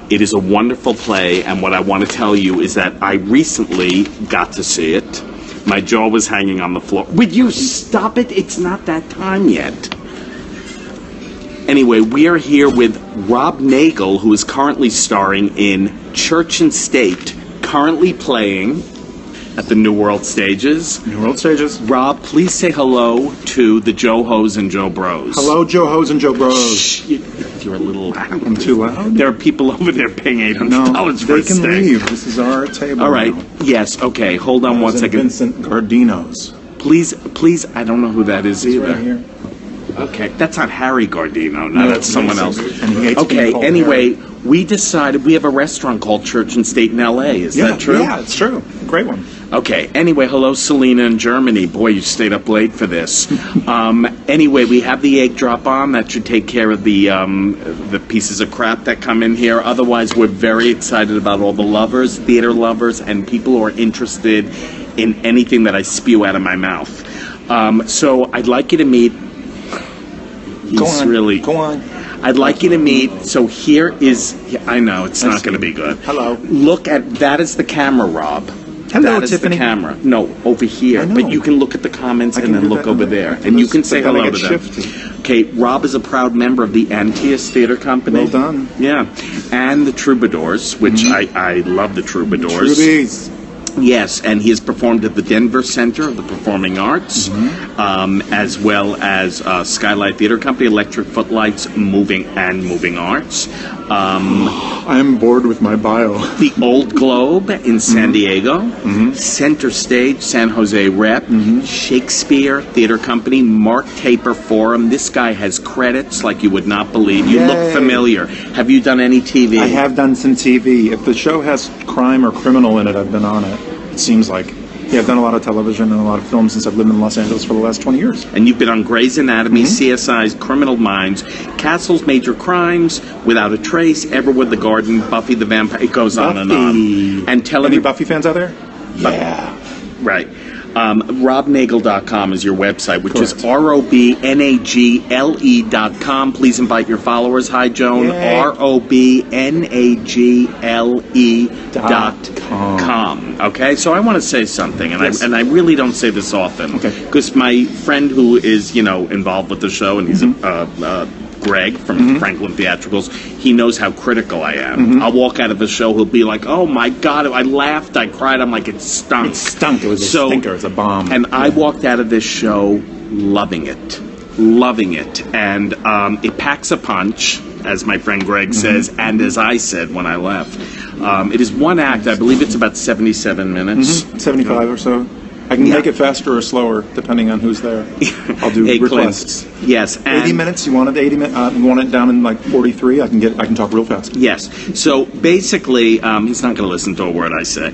It is a wonderful play, and what I want to tell you is that I recently got to see it. My jaw was hanging on the floor. Would you stop it? It's not that time yet. Anyway, we are here with Rob Nagle, who is currently starring in Church and State, currently playing at the New World Stages. New World Stages. Rob, please say hello to the Joe Hoes and Joe Bros. Hello, Joe Hoes and Joe Bros. Shh, you're a little... I'm too loud. There are people over there paying $800 No, for they a can steak. leave. This is our table. All right. now. Yes. Okay. Hold on one second. Vincent Gardino's. Please. I don't know who that is He's either. right here. Okay. That's not Harry Gardino. No, that's someone else. And he hates Okay. being called Anyway, Harry. we decided we have a restaurant called Church and State in L.A. Is that true? Yeah, it's true. Great one. Okay. Anyway, hello, Selena in Germany. Boy, you stayed up late for this. Anyway, we have the egg drop on. That should take care of the pieces of crap that come in here. Otherwise, we're very excited about all the lovers, theater lovers, and people who are interested in anything that I spew out of my mouth. So I'd like you to meet. Go on. Go on. I'd like you to meet. So here is. I know it's not going to be good. Hello. Look at that. Is the camera, Rob? Hello, That is Tiffany. the camera. No, over here. I know. But you can look at the comments I and can then do look that. over there. But And you can say then I hello get to them. shifty. Okay, Rob is a proud member of the Antius Theater Company. Well done. Yeah. And the Troubadours, which I love the Troubadours. Trubies. Yes, and he has performed at the Denver Center of the Performing Arts, as well as Skylight Theater Company, Electric Footlights, Moving Arts. I'm bored with my bio. The Old Globe in San Diego, Center Stage, San Jose Rep, Shakespeare Theater Company, Mark Taper Forum. This guy has credits like you would not believe. You look Yay. familiar. Have you done any TV? I have done some TV. If the show has crime or criminal in it, I've been on it. It seems like. Yeah, I've done a lot of television and a lot of films since I've lived in Los Angeles for the last 20 years. And you've been on Grey's Anatomy, CSI's Criminal Minds, Castle's Major Crimes, Without a Trace, Everwood the Garden, Buffy the Vampire. It goes on and on. And Any television. Buffy fans out there? Yeah. Right. RobNagle.com is your website, which is Correct. ROBNAGLE.com. Please invite your followers. Hi, Joan. Yay. ROBNAGLE.com. Okay, so I want to say something, and Yes. I really don't say this often. Okay. Because my friend who is, involved with the show, and he's Greg from Franklin Theatricals, he knows how critical I am. I'll walk out of the show, he'll be like, oh my God, I laughed, I cried, I'm like, it stunk. It stunk. It was a stinker. It's a bomb. And I walked out of this show loving it. And it packs a punch, as my friend Greg says, and as I said when I left. It is one act, I believe it's about 77 minutes. 75 or so. I can make it faster or slower, depending on who's there. I'll do Hey, requests. Clint. Yes. 80 minutes? You want it 80 minutes? You want it down in like 43? I can talk real fast. Yes. So basically, he's not going to listen to a word I say.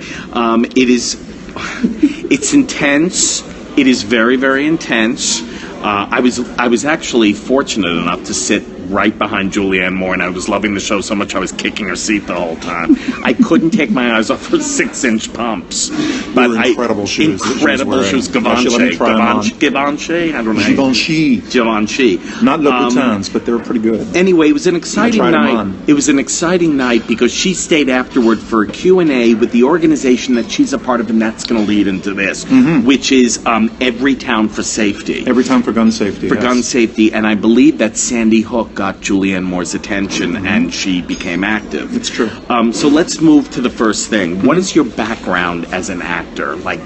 It's intense. It is very, very intense. I was actually fortunate enough to sit right behind Julianne Moore, and I was loving the show so much I was kicking her seat the whole time. I couldn't take my eyes off her 6-inch pumps. But They were incredible shoes that she was Incredible wearing. shoes. She let me try 'em on. Givenchy? I don't know. Givenchy. Givenchy. Not Louboutins, but they were pretty good. Anyway, it was an exciting I tried 'em night. on. It was an exciting night because she stayed afterward for a Q&A with the organization that she's a part of, and that's going to lead into this, which is Every Town for Safety. Every time for gun safety. For yes. gun safety, and I believe that Sandy Hook got Julianne Moore's attention, and she became active. It's true. So let's move to the first thing. What is your background as an actor? Like,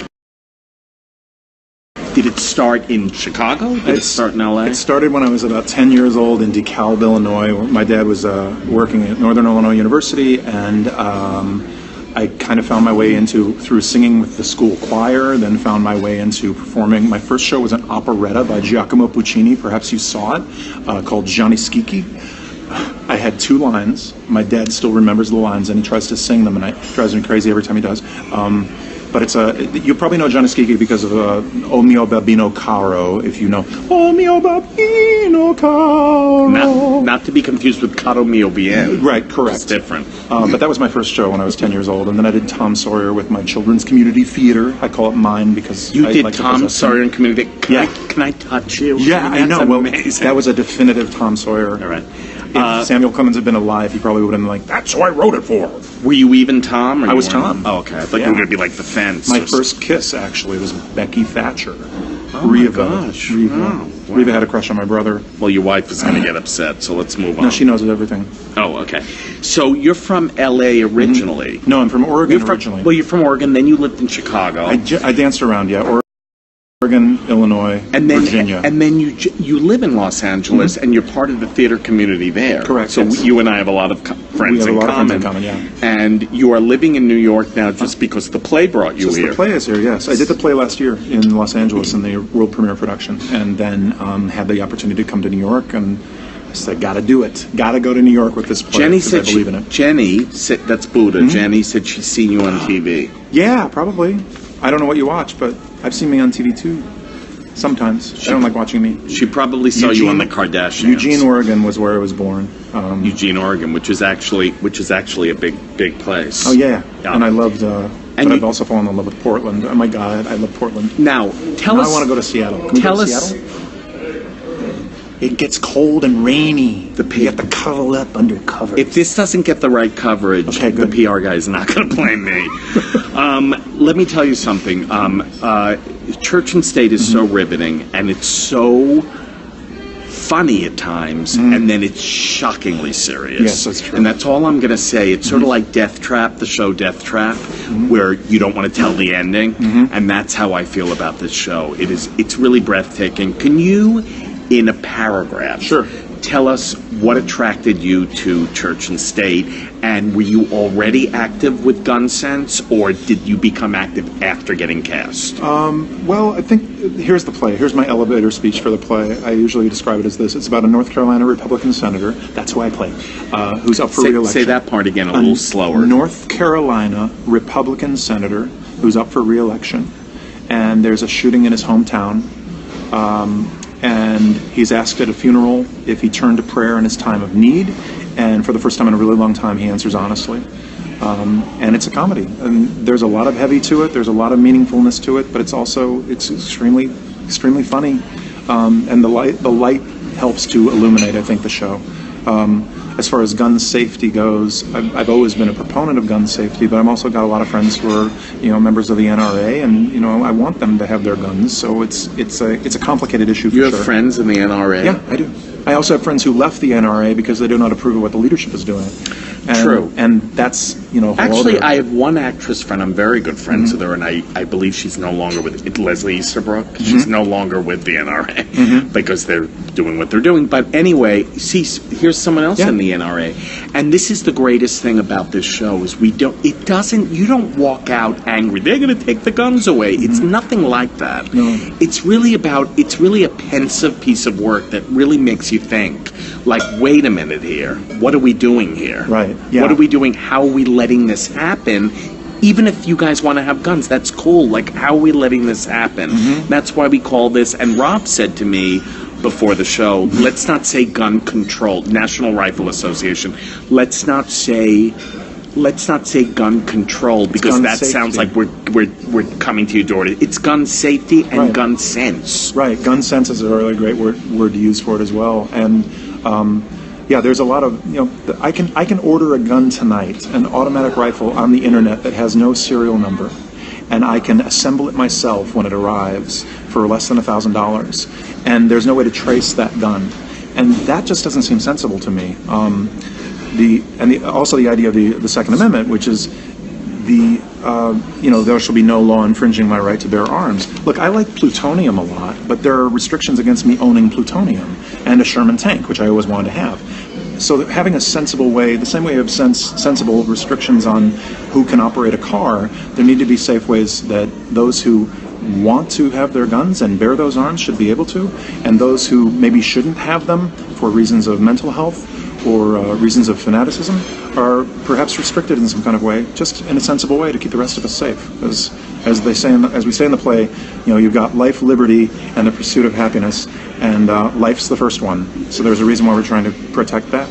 did it start in Chicago? Did it start in L.A.? It started when I was about 10 years old in DeKalb, Illinois. My dad was working at Northern Illinois University, and I kind of found my way through singing with the school choir, then found my way into performing. My first show was an operetta by Giacomo Puccini, perhaps you saw it, called Gianni Schicchi. I had 2 lines. My dad still remembers the lines, and he tries to sing them, and it drives me crazy every time he does. But it's you probably know Gianni Schicchi because of O Mio Babino Caro, if you know. O Mio Babino Caro. Not to be confused with Caro Mio Bien. Right, correct. It's different. But that was my first show when I was 10 years old, and then I did Tom Sawyer with my children's community theater. I call it mine because You I did like to Tom possess them. Sawyer in Community. Can Yeah. I touch you? Yeah, I That's know. Well, amazing. that was a definitive Tom Sawyer. All right. If Samuel Clemens had been alive, he probably would have been like, "That's who I wrote it for." Were you even Tom? Or I was you weren't? Tom. Oh, okay. I thought you were going to be like the Fence. My first kiss, actually, was Becky Thatcher. Oh my gosh. Reva. Wow. Reva had a crush on my brother. Well, your wife is going to get upset, so let's move on. No, she knows everything. Oh, okay. So you're from L.A. originally. No, I'm from Oregon You're originally. Well, you're from Oregon, then you lived in Chicago. I danced around, yeah. Oregon, Illinois, and then, Virginia. And then you live in Los Angeles, and you're part of the theater community there. Correct. So yes. you and I have a lot of friends in common. Yeah. And you are living in New York now just because the play brought you here. The play is here, yes. I did the play last year in Los Angeles in the world premiere production, and then had the opportunity to come to New York, and I said, "Gotta do it. Gotta go to New York with this play." Jenny said I believe in it. Jenny said, that's Buddha. Jenny said she's seen you on TV. Yeah, probably. I don't know what you watch, but I've seen me on TV too. Sometimes. I don't like watching me. She probably saw you on the Kardashians. Eugene, Oregon was where I was born. Eugene, Oregon, which is actually a big place. Oh yeah. And I loved. But I've also fallen in love with Portland. Oh my God, I love Portland. Now, tell us. I want to go to Seattle. Can we go to Seattle? It gets cold and rainy. You have to cuddle up under covers. If this doesn't get the right coverage, the PR guy is not going to blame me. Let me tell you something. Church and State is so riveting, and it's so funny at times, and then it's shockingly serious. Yes, that's true. And that's all I'm going to say. It's sort of like Death Trap, the show Death Trap, where you don't want to tell the ending, and that's how I feel about this show. It's really breathtaking. Can you, in a paragraph, tell us what attracted you to Church and State, and were you already active with Gun Sense, or did you become active after getting cast? Well, I think here's the play. Here's my elevator speech for the play. I usually describe it as this. It's about a North Carolina Republican senator, that's who I play, who's up for re-election. Say that part again a little slower. North Carolina Republican senator who's up for re-election, and there's a shooting in his hometown. And he's asked at a funeral if he turned to prayer in his time of need, and for the first time in a really long time, he answers honestly. And it's a comedy, and there's a lot of heavy to it. There's a lot of meaningfulness to it, but it's extremely funny. And the light helps to illuminate, I think, the show. As far as gun safety goes, I've always been a proponent of gun safety, but I've also got a lot of friends who are, members of the NRA, and I want them to have their guns. So it's a complicated issue. You have friends in the NRA? Yeah, I do. I also have friends who left the NRA because they do not approve of what the leadership is doing. True. And that's, Actually, I have one actress friend. I'm very good friends with her, and I believe she's no longer with Leslie Easterbrook. She's no longer with the NRA because they're doing what they're doing. But anyway, see, here's someone else in the NRA, and this is the greatest thing about this show is you don't walk out angry. They're going to take the guns away. It's nothing like that. No. It's really a pensive piece of work that really makes you think. Like, wait a minute here. What are we doing here? Right. Yeah. What are we doing? How are we letting this happen? Even if you guys want to have guns, that's cool. Like, how are we letting this happen? That's why we call this. And Rob said to me before the show, let's not say gun control, National Rifle Association. Let's not say gun control because that sounds like we're coming to your door. It's gun safety and gun sense. Right. Gun sense is a really great word to use for it as well. And there's a lot of I can order a gun tonight, an automatic rifle on the internet that has no serial number, and I can assemble it myself when it arrives for less than $1,000, and there's no way to trace that gun, and that just doesn't seem sensible to me. Also the idea of the Second Amendment, which is there shall be no law infringing my right to bear arms. Look, I like plutonium a lot, but there are restrictions against me owning plutonium and a Sherman tank, which I always wanted to have. So having a sensible way, the same way you have sensible restrictions on who can operate a car, there need to be safe ways that those who want to have their guns and bear those arms should be able to, and those who maybe shouldn't have them for reasons of mental health or reasons of fanaticism are perhaps restricted in some kind of way, just in a sensible way to keep the rest of us safe. As we say in the play, you've got life, liberty, and the pursuit of happiness, and life's the first one. So there's a reason why we're trying to protect that.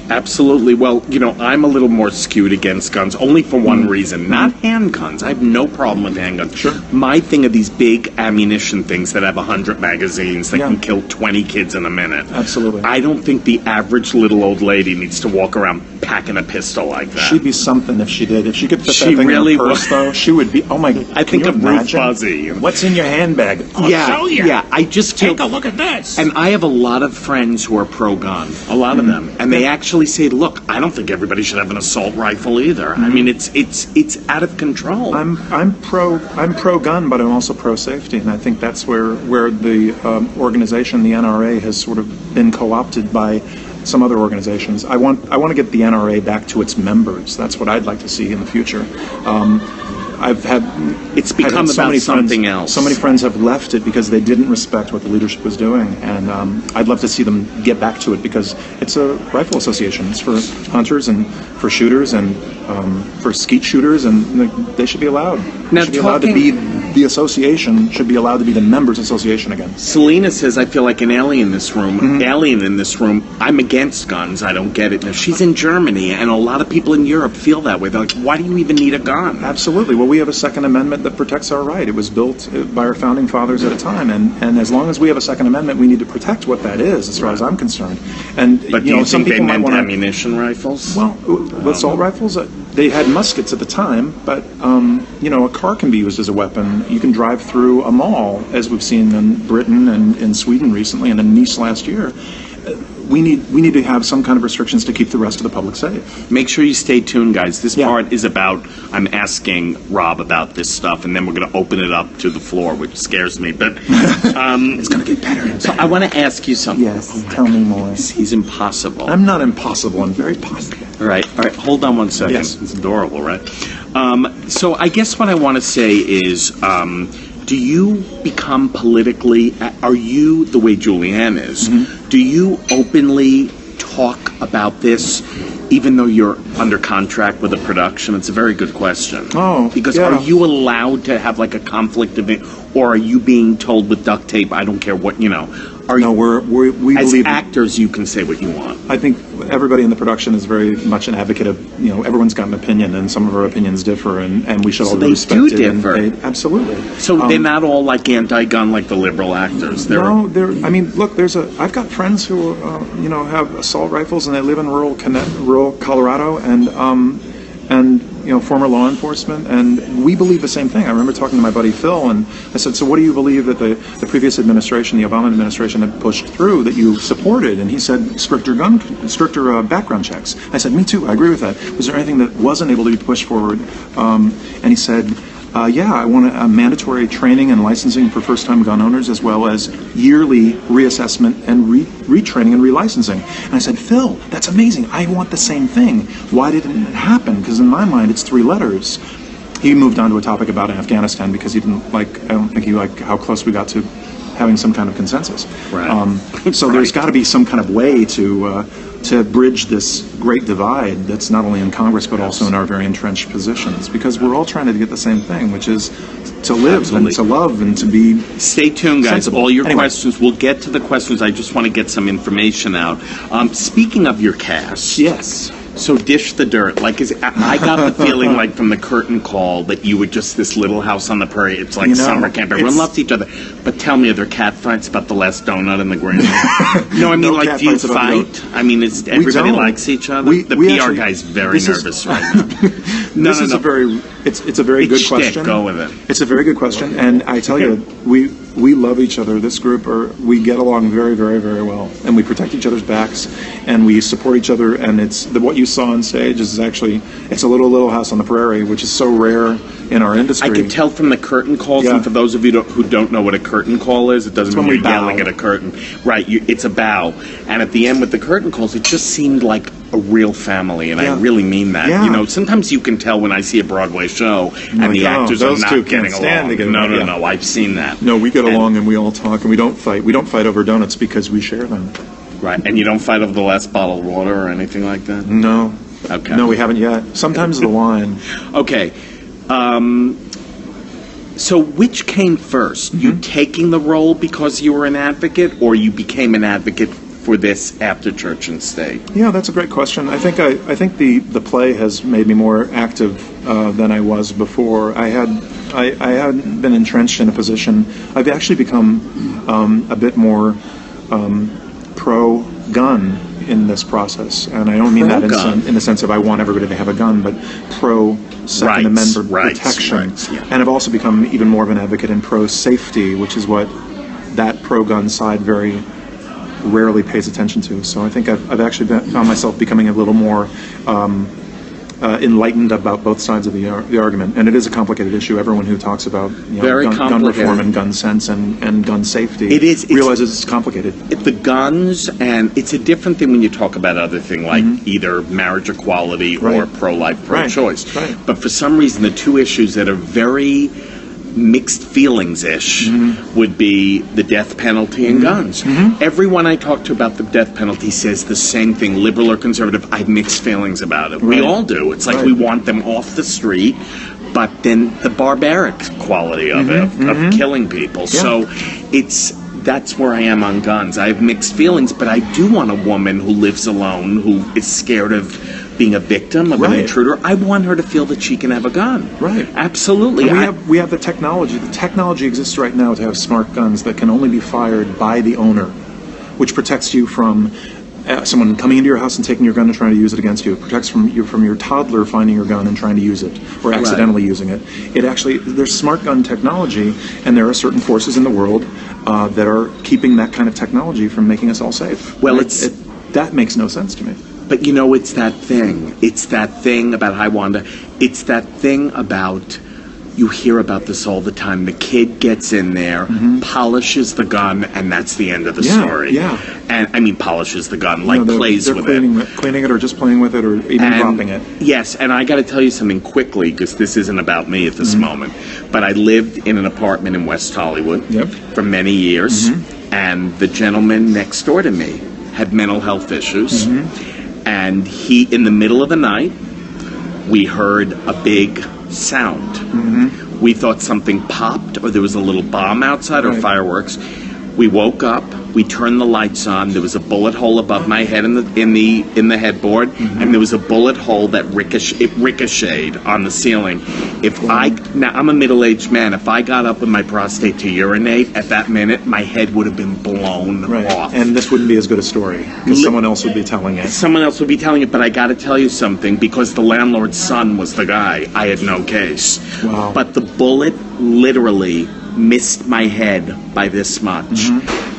Absolutely. Well, I'm a little more skewed against guns, only for one reason. Not handguns. I have no problem with handguns. Sure. My thing are these big ammunition things that have 100 magazines that can kill 20 kids in a minute. Absolutely. I don't think the average little old lady needs to walk around packing a pistol like that. She'd be something if she did. If she could fit She that thing really in her purse, would. though, she would be. Oh my! I think can of you Ruth imagine? Fuzzy. What's in your handbag? I'll show you. Yeah. I just feel. Take a look at this. And I have a lot of friends who are pro-gun, a lot of them, and they actually say, "Look, I don't think everybody should have an assault rifle either. I mean, it's out of control." I'm pro gun, but I'm also pro safety, and I think that's where the organization, the NRA, has sort of been co-opted by some other organizations. I want to get the NRA back to its members. That's what I'd like to see in the future. It's become so about many something friends, else. So many friends have left it because they didn't respect what the leadership was doing, and I'd love to see them get back to it because it's a rifle association. It's for hunters and for shooters and for skeet shooters, and they should be allowed. Now, They should be allowed to be the association. Should be allowed to be the members' association again. Selena says, "I feel like an alien in this room. Alien in this room. I'm against guns. I don't get it." Now, she's in Germany, and a lot of people in Europe feel that way. They're like, "Why do you even need a gun?" Absolutely. Well, we have a Second Amendment that protects our right. It was built by our founding fathers at a time, and as long as we have a Second Amendment, we need to protect what that is, as far as I'm concerned. And But do you some think they people might meant want to. ammunition rifles? Well, assault rifles, they had muskets at the time, but a car can be used as a weapon. You can drive through a mall, as we've seen in Britain and in Sweden recently, and in Nice last year. We need to have some kind of restrictions to keep the rest of the public safe. Make sure you stay tuned, guys. This Yeah. part is about, I'm asking Rob about this stuff, and then we're going to open it up to the floor, which scares me. But It's going to get better and better. so I want to ask you something. Yes, tell me more. He's impossible. I'm not impossible. I'm very positive. All right. Hold on one second. Yes. It's adorable, right? So I guess what I want to say is, do you become politically? Are you the way Julianne is? Do you openly talk about this, even though you're under contract with a production? It's a very good question. Oh, because yeah. are you allowed to have like a conflict of it, or are you being told with duct tape? I don't care what Are No, you? we As believe. actors, you can say what you want. I think everybody in the production is very much an advocate of, everyone's got an opinion, and some of our opinions differ, and we should all they respect do it. and differ. Absolutely. So they're not all like anti-gun like the liberal actors. No, I mean, look, I've got friends who, have assault rifles, and they live in rural Colorado, and former law enforcement, and we believe the same thing. I remember talking to my buddy Phil, and I said, "So what do you believe that the previous administration, the Obama administration, had pushed through that you supported?" And he said, stricter background checks. I said, "Me too. I agree with that. Was there anything that wasn't able to be pushed forward?" And he said, "Yeah, I want a mandatory training and licensing for first-time gun owners, as well as yearly reassessment and retraining and relicensing." And I said, "Phil, that's amazing. I want the same thing. Why didn't it happen? Because in my mind, it's 3 letters." He moved on to a topic about Afghanistan because I don't think he liked how close we got to having some kind of consensus. Right. So there's got to be some kind of way to bridge this great divide that's not only in Congress but also in our very entrenched positions, because we're all trying to get the same thing, which is to live Absolutely. and to love and to be Stay tuned, guys. sensible. All your Anyway. questions. We'll get to the questions. I just want to get some information out. Speaking of your cast, Yes. so dish the dirt. I got the feeling like from the curtain call that you were just this little house on the prairie. It's like summer camp. Everyone it's- loves each other. But tell me, are there cat fights about the last donut in the ground? No, I mean, No cat do you fights about the fight? I mean, everybody don't. likes each other? We The actually- PR guy's very this is- nervous right now. This is a very it's a very It's good shtick. question. Go with it. It's a very good question, and I tell you, we love each other. This group, we get along very, very, very well, and we protect each other's backs, and we support each other. And what you saw on stage is actually it's a little house on the prairie, which is so rare in our industry. I can tell from the curtain calls, Yeah. and for those of you who don't know what a curtain call is, it doesn't when mean we you're bow. yelling at a curtain. Right, it's a bow. And at the end with the curtain calls, it just seemed like a real family, and I Yeah. really mean that. Yeah. Sometimes you can tell when I see a Broadway show, and the Like, oh, actors are those not two can't getting stand along. together. No, Yeah. I've seen that. No, we get And- along and we all talk and we don't fight. We don't fight over donuts because we share them. Right, and you don't fight over the last bottle of water or anything like that? No. Okay. No, we haven't yet. Sometimes the wine. Okay. So which came first? You taking the role because you were an advocate, or you became an advocate for this after Church and State? Yeah, that's a great question. I think the play has made me more active than I was before. I hadn't been entrenched in a position. I've actually become a bit more pro-gun in this process, and I don't mean that in the sense of I want everybody to have a gun, but pro Second Amendment protection. And I've also become even more of an advocate in pro-safety, which is what that pro-gun side very rarely pays attention to. So I think I've actually found myself becoming a little more enlightened about both sides of the argument. And it is a complicated issue. Everyone who talks about gun reform and gun sense and gun safety realizes it's complicated. The guns, and it's a different thing when you talk about other things like either marriage equality or pro-life, pro-choice. Right. But for some reason, the two issues that are very mixed feelings-ish would be the death penalty and guns. Everyone I talk to about the death penalty says the same thing, liberal or conservative. I have mixed feelings about it. We all do. It's like we want them off the street, but then the barbaric quality of it, of killing people. So that's where I am on guns. I have mixed feelings, but I do want a woman who lives alone, who is scared of being a victim of an intruder. I want her to feel that she can have a gun. Right. Absolutely. And we have the technology. The technology exists right now to have smart guns that can only be fired by the owner, which protects you from someone coming into your house and taking your gun and trying to use it against you. It protects from your toddler finding your gun and trying to use it, or accidentally using it. There's smart gun technology, and there are certain forces in the world that are keeping that kind of technology from making us all safe. Well, that makes no sense to me. But it's that thing. It's that thing about It's that thing about, you hear about this all the time. The kid gets in there, polishes the gun, and that's the end of the story. Yeah. And I mean, polishes the gun, plays with it. Cleaning it, or just playing with it, or even dropping it. Yes, and I got to tell you something quickly, because this isn't about me at this moment. But I lived in an apartment in West Hollywood for many years, and the gentleman next door to me had mental health issues. And in the middle of the night, we heard a big sound. We thought something popped, or there was a little bomb outside, or fireworks. We woke up. We turned the lights on. There was a bullet hole above my head in the headboard, and there was a bullet hole that ricocheted on the ceiling. Now I'm a middle-aged man. If I got up with my prostate to urinate at that minute, my head would have been blown off. And this wouldn't be as good a story, because someone else would be telling it. Someone else would be telling it, but I got to tell you something, because the landlord's son was the guy. I had no case. Wow. But the bullet literally missed my head by this much.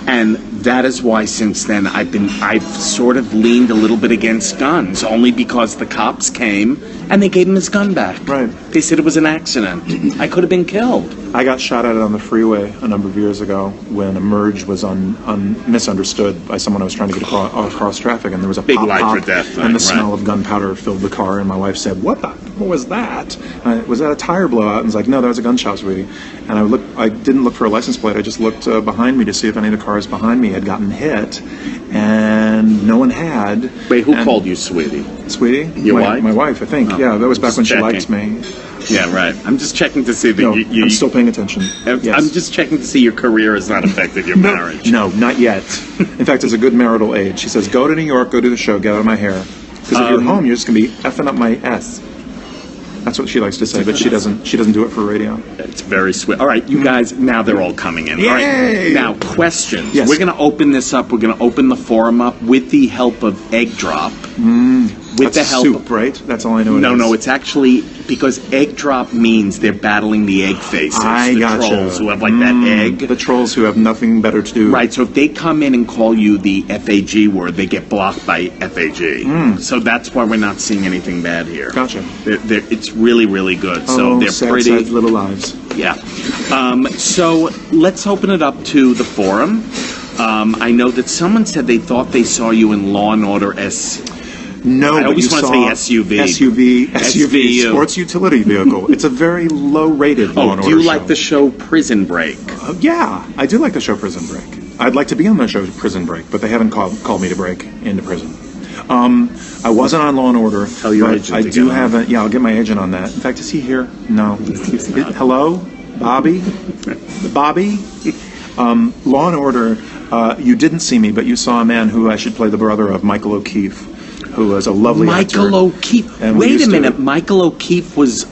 And that is why since then I've sort of leaned a little bit against guns, only because the cops came and they gave him his gun back. Right. They said it was an accident. I could have been killed. I got shot at on the freeway a number of years ago when a merge was misunderstood by someone I was trying to get across traffic, and there was a big pop, life or death thing, and the smell of gunpowder filled the car, and my wife said, what was that? Was that a tire blowout? And I was like, no, that was a gunshot, sweetie. And I didn't look for a license plate. I just looked behind me to see if any of the cars behind me had gotten hit, and no one had. Wait, who called you sweetie? Sweetie? Your wife? My wife, I think. Yeah, that was back when she liked me. Yeah, right. I'm just checking to see that I'm still paying attention. Yes. I'm just checking to see your career has not affected your marriage. No, not yet. In fact, it's a good marital age. She says, go to New York, go to the show, get out of my hair. Because if you're home, you're just going to be effing up my S. That's what she likes to say, but she doesn't do it for radio. It's very sweet. All right, you guys, now they're all coming in. Yay! All right. Now, questions. Yes. We're going to open this up. We're going to open the forum up with the help of Egg Drop. With the help soup, right? That's all I know. No, it's actually because Egg Drop means they're battling the egg faces. The trolls who have that egg. The trolls who have nothing better to do. Right, so if they come in and call you the FAG word, they get blocked by FAG. So that's why we're not seeing anything bad here. Gotcha. It's really, really good. So they're sad, pretty. Sad little lives. Yeah. So let's open it up to the forum. I know that someone said they thought they saw you in Law and Order No, I always want to say SUV. SUV, sports utility vehicle. It's a very low-rated Law and Order do you show. like the show Prison Break? Yeah, I do like the show Prison Break. I'd like to be on the show Prison Break, but they haven't called me to break into prison. I wasn't on Law and Order. Tell your agent I do have a. Yeah, I'll get my agent on that. In fact, is he here? No. Hello, Bobby. Bobby. Law and Order, you didn't see me, but you saw a man who I should play the brother of, Michael O'Keefe, who was a lovely actor. Michael O'Keefe. And we Wait a used to- minute. Michael O'Keefe was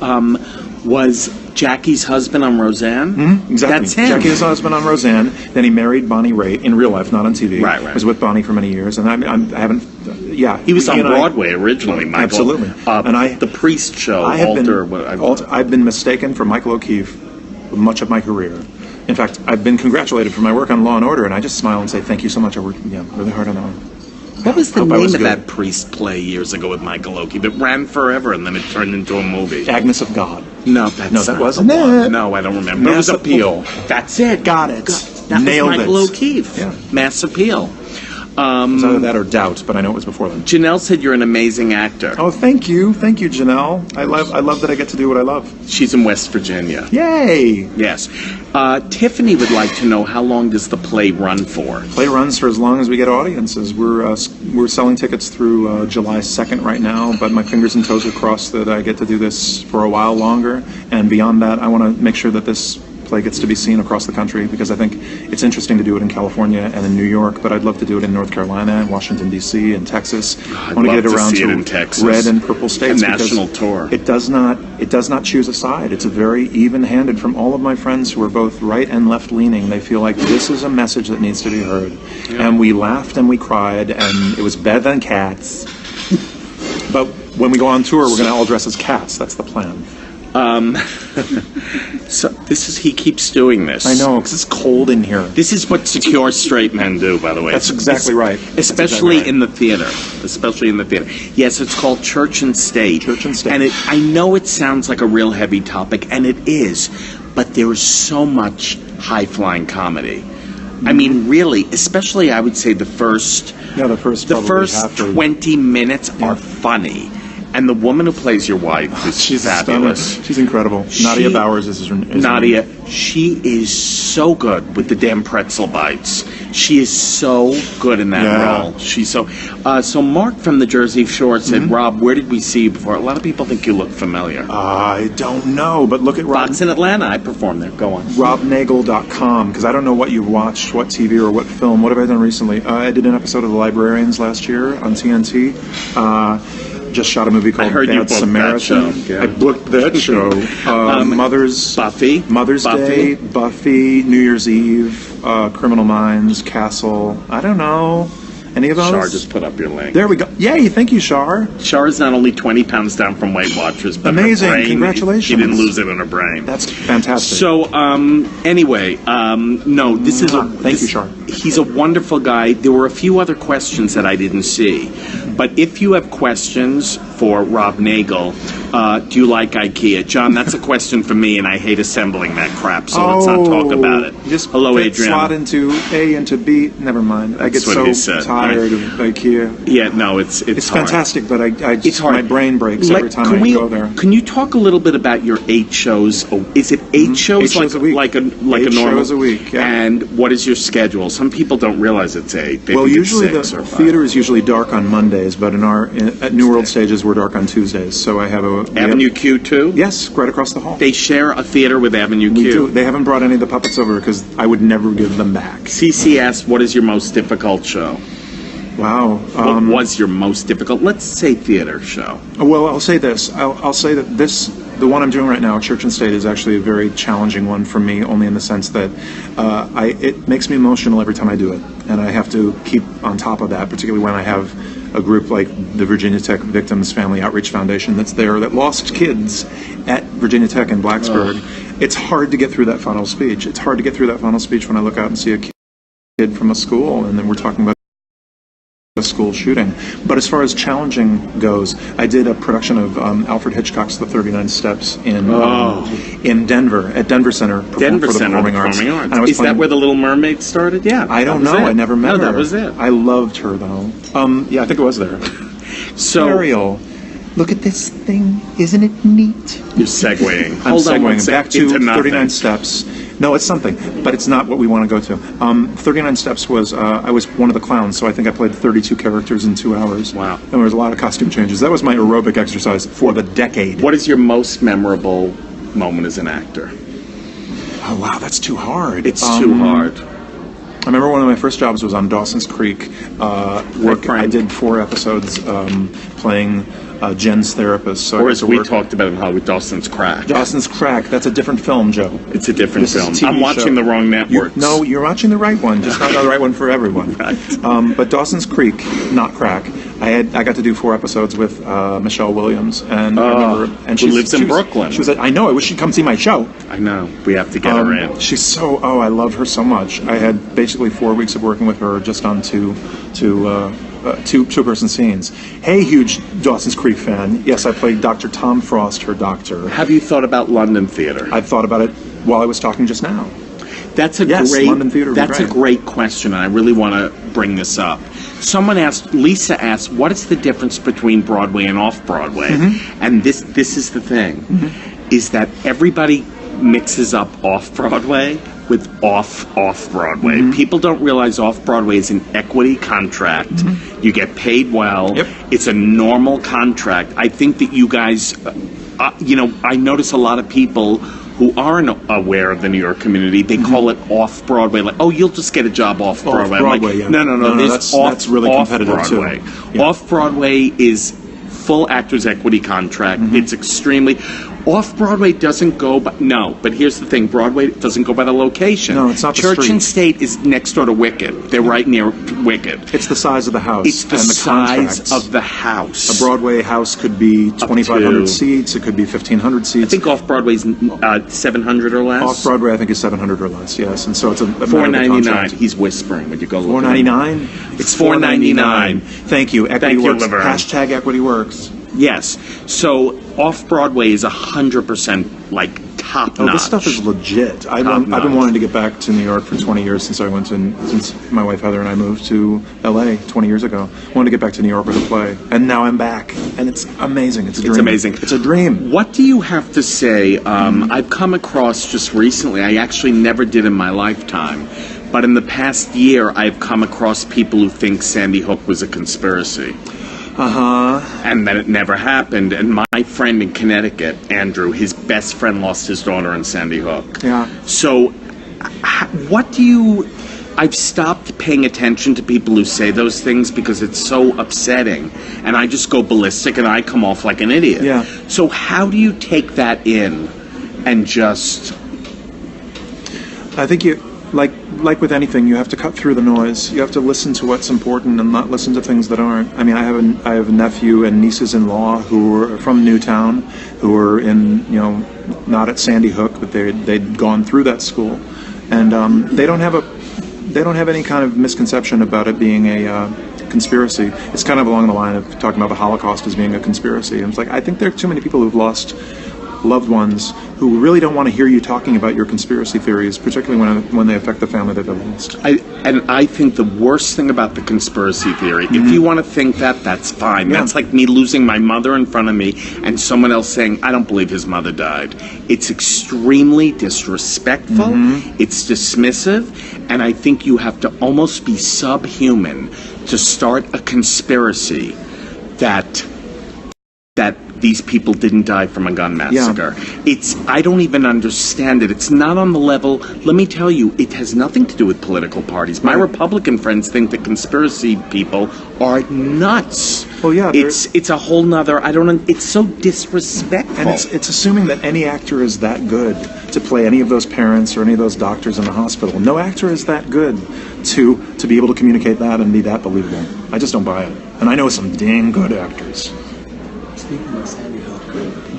Jackie's husband on Roseanne? Exactly. That's him. Jackie was husband on Roseanne. Then he married Bonnie Raitt in real life, not on TV. Right, right. Was with Bonnie for many years, and I haven't. Yeah, He was on and I- Broadway originally, Michael. Absolutely. And The Priest Show, I have I've been mistaken for Michael O'Keefe much of my career. In fact, I've been congratulated for my work on Law and Order, and I just smile and say thank you so much. I worked really hard on that one. What was the Hope I name was of good. that Priest play years ago with Michael O'Keefe? It ran forever, and then it turned into a movie. Agnes of God. No, that's No, that not wasn't the one. it. No, I don't remember. Mass It was Appeal. That's it. Got it. That Nailed was Michael it. O'Keefe. Yeah. Mass Appeal. It was either that or Doubt, but I know it was before then. Janelle said you're an amazing actor. Oh, thank you, Janelle. I love that I get to do what I love. She's in West Virginia. Yay! Yes. Tiffany would like to know, how long does the play run for? Play runs for as long as we get audiences. We're selling tickets through July 2nd right now, but my fingers and toes are crossed that I get to do this for a while longer. And beyond that, I want to make sure that this play gets to be seen across the country, because I think it's interesting to do it in California and in New York, but I'd love to do it in North Carolina and Washington, D.C. and Texas. I'd I want to love get it to around see it to in Texas. red and purple states. A national because tour. It does not choose a side. It's a very even-handed. From all of my friends who are both right and left-leaning, they feel like this is a message that needs to be heard. Yeah. And we laughed and we cried, and it was better than Cats. But when we go on tour, we're going to all dress as cats. That's the plan. So he keeps doing this. I know, because it's cold in here. This is what secure straight men do, by the way. That's exactly right. Especially in the theater. Especially in the theater. Yes, it's called Church and State. Church and State. And I know it sounds like a real heavy topic, and it is, but there is so much high-flying comedy. I mean, really, especially I would say the first probably half or- 20 minutes are funny. And the woman who plays your wife is She's fabulous. stunning. She's incredible. Nadia Bowers is her name. Nadia, she is so good with the damn pretzel bites. She is so good in that role. She's so. So Mark from the Jersey Shore said, Rob, where did we see you before? A lot of people think you look familiar. I don't know, but look at Rob. Fox in Atlanta. I performed there. Go on. RobNagle.com, because I don't know what you've watched, what TV or what film. What have I done recently? I did an episode of The Librarians last year on TNT. Just shot a movie called I heard you Bad booked Samaritan. that show. Yeah. I booked that show. Mother's Day, Buffy, New Year's Eve, Criminal Minds, Castle. I don't know. Any of those? Shar just put up your link. There we go. Yay, thank you, Shar. Shar is not only 20 pounds down from Weight Watchers, but amazing. Her brain, Congratulations. She didn't lose it in her brain. That's fantastic. So, anyway, no, this is Thank you, Shar. He's a wonderful guy. There were a few other questions that I didn't see. But if you have questions for Rob Nagle, do you like IKEA? John, that's a question for me, and I hate assembling that crap, so let's not talk about it. Just Hello, fit Adrian. Slot into A into B. Never mind. I get That's what he so said, tired of IKEA. Yeah, no, it's It's hard. fantastic, but I It's just, hard. my brain breaks every time I go there. Can you talk a little bit about your 8 shows? Is it 8 shows? 8 shows a week. Like a 8 normal shows a week, yeah. And what is your schedule? Some people don't realize it's 8. They Well, think usually it's 6 the or 5. theater is usually dark on Mondays, but at New World Stages we're dark on Tuesdays. So I have Avenue Q too? Yes, right across the hall. They share a theater with Avenue We Q. do. They haven't brought any of the puppets over because I would never give them back. CC asked, what is your most difficult show? Wow. What was your most difficult? Let's say theater show. Well, I'll say this. I'll say that the one I'm doing right now, Church and State, is actually a very challenging one for me, only in the sense that it makes me emotional every time I do it, and I have to keep on top of that, particularly when I have a group like the Virginia Tech Victims Family Outreach Foundation that's there that lost kids at Virginia Tech in Blacksburg. It's hard to get through that final speech. It's hard to get through that final speech when I look out and see a kid from a school, and then we're talking about a school shooting. But as far as challenging goes, I did a production of Alfred Hitchcock's The 39 Steps in Denver, at Denver Center for the Performing Arts. And I was Is that playing- where the Little Mermaid started? Yeah. I don't know. I never met her. No, that was it. I loved her, though. Yeah, I think it was there. So Ariel, look at this thing. Isn't it neat? you're segueing. I'm Hold on one segueing back second. to Into nothing. 39 Steps. No, it's something, but it's not what we want to go to. 39 Steps was, I was one of the clowns, so I think I played 32 characters in 2 hours. Wow. And there was a lot of costume changes. That was my aerobic exercise for the decade. What is your most memorable moment as an actor? Oh, wow, that's too hard. It's too hard. I remember one of my first jobs was on Dawson's Creek. I did 4 episodes playing Jen's therapist. So or as we talked about in Hollywood, Dawson's Crack. Dawson's Crack. That's a different film, Joe. It's a different film. I'm watching show. the wrong network. No, you're watching the right one, just not the right one for everyone. Right. But Dawson's Creek, not Crack. I got to do 4 episodes with Michelle Williams, and I remember, and who lives in Brooklyn. I know. I wish she'd come see my show. I know. We have to get her in. She's so. Oh, I love her so much. I had basically 4 weeks of working with her just on two-person scenes. Hey, huge Dawson's Creek fan. Yes, I played Dr. Tom Frost, her doctor. Have you thought about London theater? I've thought about it while I was talking just now. That's a London theater. That's a great question, and I really want to bring this up. Lisa asked, what is the difference between Broadway and off-Broadway? Mm-hmm. And this is the thing, is that everybody mixes up off-Broadway with off-Broadway. Mm-hmm. People don't realize off-Broadway is an equity contract. Mm-hmm. You get paid well. Yep. It's a normal contract. I think that you guys, I notice a lot of people who aren't aware of the New York community, they call it off-Broadway. Like, oh, you'll just get a job off-Broadway. Off-Broadway, like, No, that's really competitive, too. Yeah. Off-Broadway is full actors equity contract. It's extremely... Off-Broadway doesn't go by... No, but here's the thing. Broadway doesn't go by the location. No, it's not the Church street. and State is next door to Wicked. They're right near Wicked. It's the size of the house. It's the and the size contracts. of the house. A Broadway house could be 2,500 seats. It could be 1,500 seats. I think off-Broadway's 700 or less. Off-Broadway, I think, is 700 or less, yes. And so it's a $4.99. He's whispering. Would you go look $4.99? It's $4.99. Thank you. Equity works. Laverne. Hashtag equity works. Yes. So off-Broadway is 100% like top-notch. Oh, this stuff is legit. I've been wanting to get back to New York for 20 years since my wife Heather and I moved to LA 20 years ago. Wanted to get back to New York with a play, and now I'm back, and it's amazing. It's a dream. It's amazing. It's a dream. What do you have to say? I've come across just recently, I actually never did in my lifetime, but in the past year, I've come across people who think Sandy Hook was a conspiracy. And that it never happened. And my friend in Connecticut, Andrew, his best friend lost his daughter in Sandy Hook. Yeah. So, I've stopped paying attention to people who say those things because it's so upsetting. And I just go ballistic and I come off like an idiot. Yeah. So how do you take that in and just... I think like with anything, you have to cut through the noise. You have to listen to what's important and not listen to things that aren't. I mean, I have a nephew and nieces-in-law who are from Newtown, who are in, not at Sandy Hook, but they'd gone through that school, and they don't have any kind of misconception about it being a conspiracy. It's kind of along the line of talking about the Holocaust as being a conspiracy. And it's like, I think there are too many people who've lost loved ones who really don't want to hear you talking about your conspiracy theories, particularly when they affect the family that they've lost. I think the worst thing about the conspiracy theory, if you want to think that, that's fine. Yeah. That's like me losing my mother in front of me and someone else saying, I don't believe his mother died. It's extremely disrespectful. It's dismissive. And I think you have to almost be subhuman to start a conspiracy that these people didn't die from a gun massacre. Yeah. I don't even understand it. It's not on the level, let me tell you, it has nothing to do with political parties. My Republican friends think that conspiracy people are nuts. Well, yeah. It's a whole nother, it's so disrespectful. And it's assuming that any actor is that good to play any of those parents or any of those doctors in the hospital. No actor is that good to be able to communicate that and be that believable. I just don't buy it. And I know some dang good actors.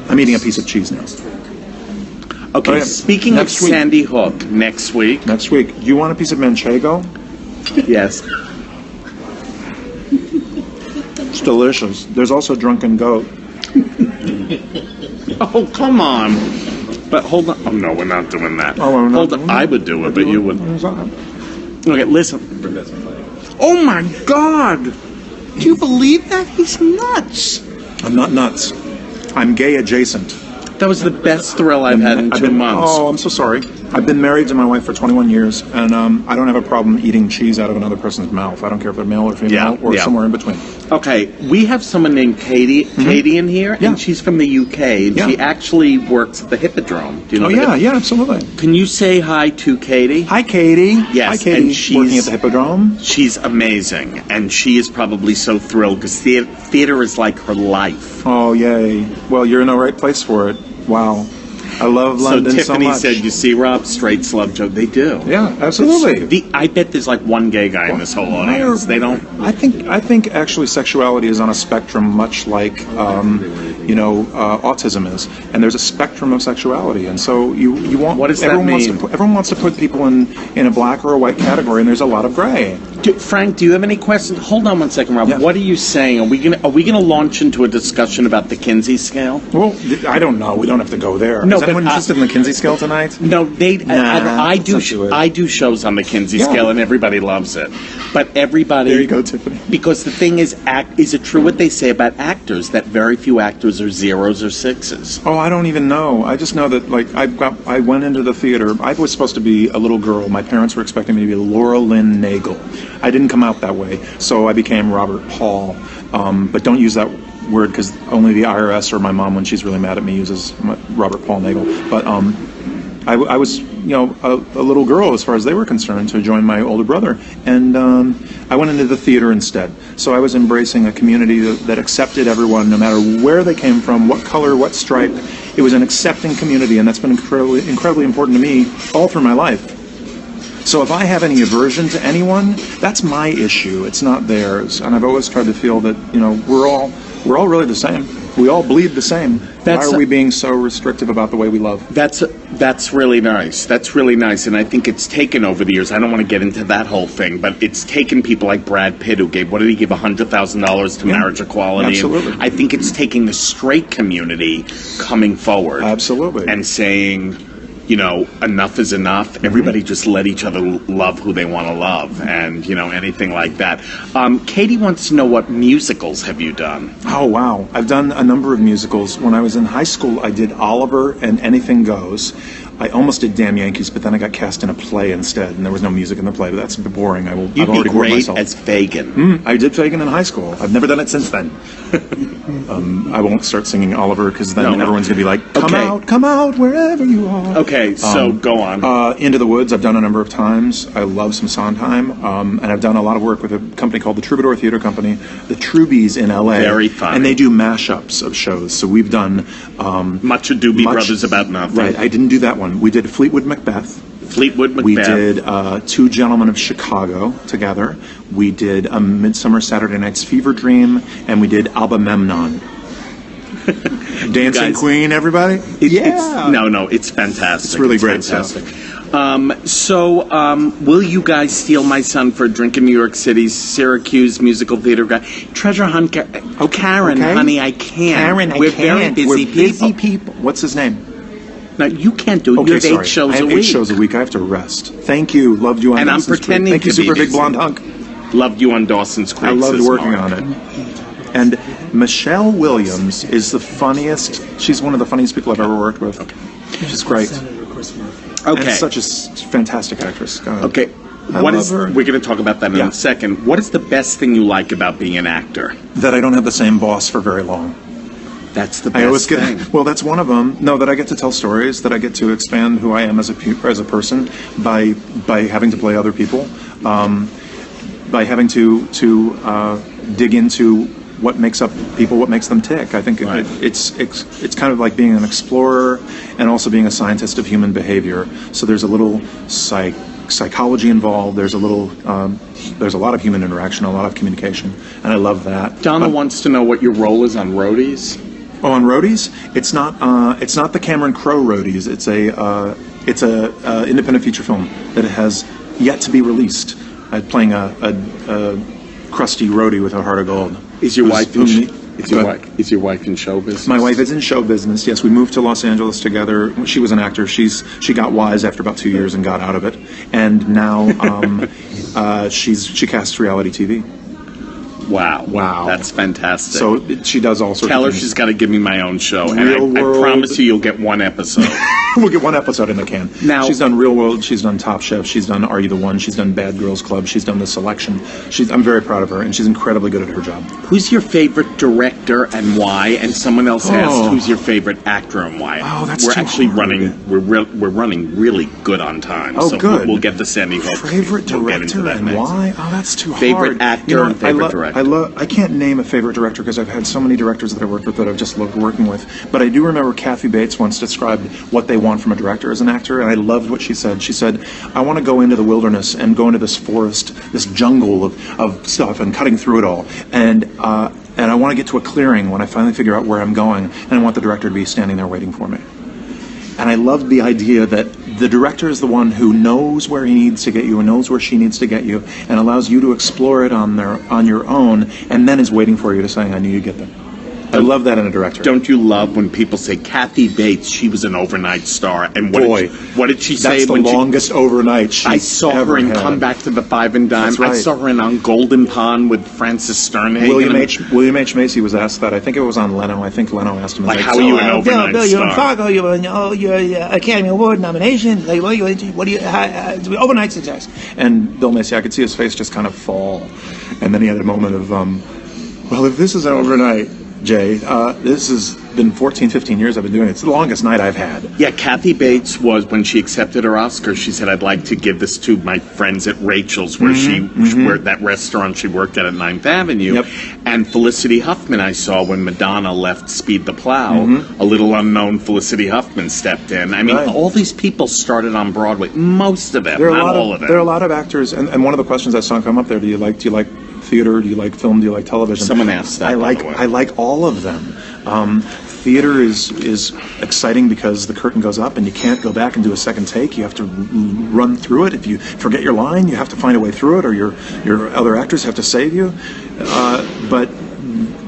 I'm eating a piece of cheese now. Okay, speaking of Sandy Hook, next week. Next week. Do you want a piece of manchego? Yes. It's delicious. There's also drunken goat. Oh, come on. But hold on. Oh, no, we're not doing that. Oh, we're not hold on. I would do it, but you wouldn't. Okay, listen. Oh, my God. Do you believe that? He's nuts. I'm not nuts. I'm gay adjacent. That was the best thrill I've had in 2 months. Oh, I'm so sorry. I've been married to my wife for 21 years, and I don't have a problem eating cheese out of another person's mouth. I don't care if they're male or female or somewhere in between. Okay, we have someone named Katie in here, and she's from the UK, and she actually works at the Hippodrome. Do you know yeah, absolutely. Can you say hi to Katie? Hi, Katie. Yes, hi, Katie. and she's working at the Hippodrome. She's amazing, and she is probably so thrilled because theater is like her life. Oh, yay. Well, you're in the right place for it. Wow. I love London so Tiffany much. said, you see, Rob, straight slub joke. They do. Yeah, absolutely. I bet there's like one gay guy in this whole audience. They don't. I think actually sexuality is on a spectrum, much like autism is, and there's a spectrum of sexuality, and so you want. What does that mean? Everyone wants to put people in a black or a white category, and there's a lot of gray. Frank, do you have any questions? Hold on one second, Rob. Yeah. What are you saying? Are we gonna launch into a discussion about the Kinsey scale? Well, I don't know. We don't have to go there. No, is anyone interested in the Kinsey scale tonight? No, I do shows on the Kinsey scale, and everybody loves it. But everybody. There you go, Tiffany. Because the thing is, is it true what they say about actors that very few actors are 0s or 6s? Oh, I don't even know. I just know that I went into the theater. I was supposed to be a little girl. My parents were expecting me to be Laura Lynn Nagle. I didn't come out that way, so I became Robert Paul. But don't use that word because only the IRS or my mom, when she's really mad at me, uses Robert Paul Nagle. But I was, a little girl as far as they were concerned to join my older brother, and I went into the theater instead. So I was embracing a community that accepted everyone, no matter where they came from, what color, what stripe. It was an accepting community, and that's been incredibly important to me all through my life. So if I have any aversion to anyone, that's my issue. It's not theirs. And I've always tried to feel that we're all really the same. We all bleed the same. Why are we being so restrictive about the way we love? That's really nice. That's really nice, and I think it's taken over the years. I don't want to get into that whole thing, but it's taken people like Brad Pitt, who gave $100,000 to marriage equality. Absolutely. And I think it's taking the straight community coming forward. Absolutely. And saying, enough is enough. Everybody just let each other love who they want to love, and anything like that. Katie wants to know, what musicals have you done? Oh wow, I've done a number of musicals. When I was in high school, I did Oliver and Anything Goes. I almost did Damn Yankees, but then I got cast in a play instead, and there was no music in the play. But that's boring. You'd be great as Fagin. I did Fagin in high school. I've never done it since then. I won't start singing Oliver because then everyone's gonna be like, "Come out, wherever you are." Okay, so go on. Into the Woods, I've done a number of times. I love some Sondheim, and I've done a lot of work with a company called the Troubadour Theater Company, the Troubies in LA. Very fun. And they do mashups of shows. So we've done Much Ado Brothers About Nothing. Right, I didn't do that one. We did Fleetwood Macbeth. We did Two Gentlemen of Chicago together. We did A Midsummer Saturday Night's Fever Dream, and we did Alba Memnon. Dancing Queen, everybody? It's fantastic. It's really great fantastic stuff. Will you guys steal my son for a drink in New York City's Syracuse musical theater guy? Treasure hunt. Karen, honey, I can't. Karen, We're very busy people. What's his name? No, you can't do it. Okay, you have 8 shows I have a week. 8 shows a week. I have to rest. Thank you. Loved you on and Dawson's I'm pretending Creek. Thank you, to super be big blonde hunk. Loved you on Dawson's Creek. I loved working on it. And Michelle Williams is the funniest. She's one of the funniest people I've ever worked with. Okay. She's great. Okay. And such a fantastic actress. Okay. We're going to talk about that in a second. What is the best thing you like about being an actor? That I don't have the same boss for very long. That's the best thing. Well, that's one of them. No, that I get to tell stories, that I get to expand who I am as a person by having to play other people, by having to dig into what makes up people, what makes them tick. I think it's kind of like being an explorer and also being a scientist of human behavior. So there's a little psychology involved. There's a lot of human interaction, a lot of communication, and I love that. Donna wants to know what your role is on Roadies. Oh, on Roadies, it's not the Cameron Crowe Roadies. It's a independent feature film that has yet to be released. Playing a crusty roadie with a heart of gold. Is your wife in show business? My wife is in show business. Yes, we moved to Los Angeles together. She was an actor. She got wise after about 2 years and got out of it, and now she casts reality TV. Wow. Wow. That's fantastic. So she does all sorts Tell her of things. she's got to give me my own show. Real And I World. promise you'll get one episode. We'll get one episode in the can. Now- She's done Real World, she's done Top Chef, she's done Are You the One, she's done Bad Girls Club, she's done The Selection. I'm very proud of her, and she's incredibly good at her job. Who's your favorite director and why? And someone else asked, who's your favorite actor and why? Oh, that's We're too actually hard. running. We're running really good on time. Oh, so good. We'll get the Sandy Hook. Favorite We'll get into director that and next. why? Oh, that's too Favorite hard. actor and favorite director. I can't name a favorite director because I've had so many directors that I worked with that I've just loved working with. But I do remember Kathy Bates once described what they want from a director as an actor, and I loved what she said. She said, I want to go into the wilderness and go into this forest, this jungle of stuff, and cutting through it all. And I want to get to a clearing when I finally figure out where I'm going, and I want the director to be standing there waiting for me. And I loved the idea that the director is the one who knows where he needs to get you and knows where she needs to get you and allows you to explore it on your own, and then is waiting for you to say, I knew you'd get there. I love that in a director. Don't you love when people say Kathy Bates? She was an overnight star, and what did she say? That's the when longest overnight she's I saw her ever in had. Come Back to the Five and Dime. That's right. I saw her in On Golden Pond with Francis Sternhagen. William H. Macy was asked that. I think it was on Leno. I think Leno asked him. Like, how are you an overnight Bill, you're in star? Fargo. You're Academy Award nomination. Like, what do you? Overnight success. And Bill Macy, I could see his face just kind of fall, and then he had a moment of, well, if this is an overnight, Jay, this has been 14, 15 years I've been doing it. It's the longest night I've had. Yeah, Kathy Bates was, when she accepted her Oscar, she said, I'd like to give this to my friends at Rachel's, where where that restaurant she worked at 9th Avenue. Yep. And Felicity Huffman I saw when Madonna left Speed the Plow. A little unknown Felicity Huffman stepped in. I mean, Right. all these people started on Broadway. Most of them, There are not all of them. There are a lot of actors, and one of the questions I saw come up there: do you like theater? Do you like film? Do you like television? Someone asked that, by the way. I like all of them. Theater is exciting because the curtain goes up and you can't go back and do a second take. You have to run through it. If you forget your line, you have to find a way through it, or your other actors have to save you. But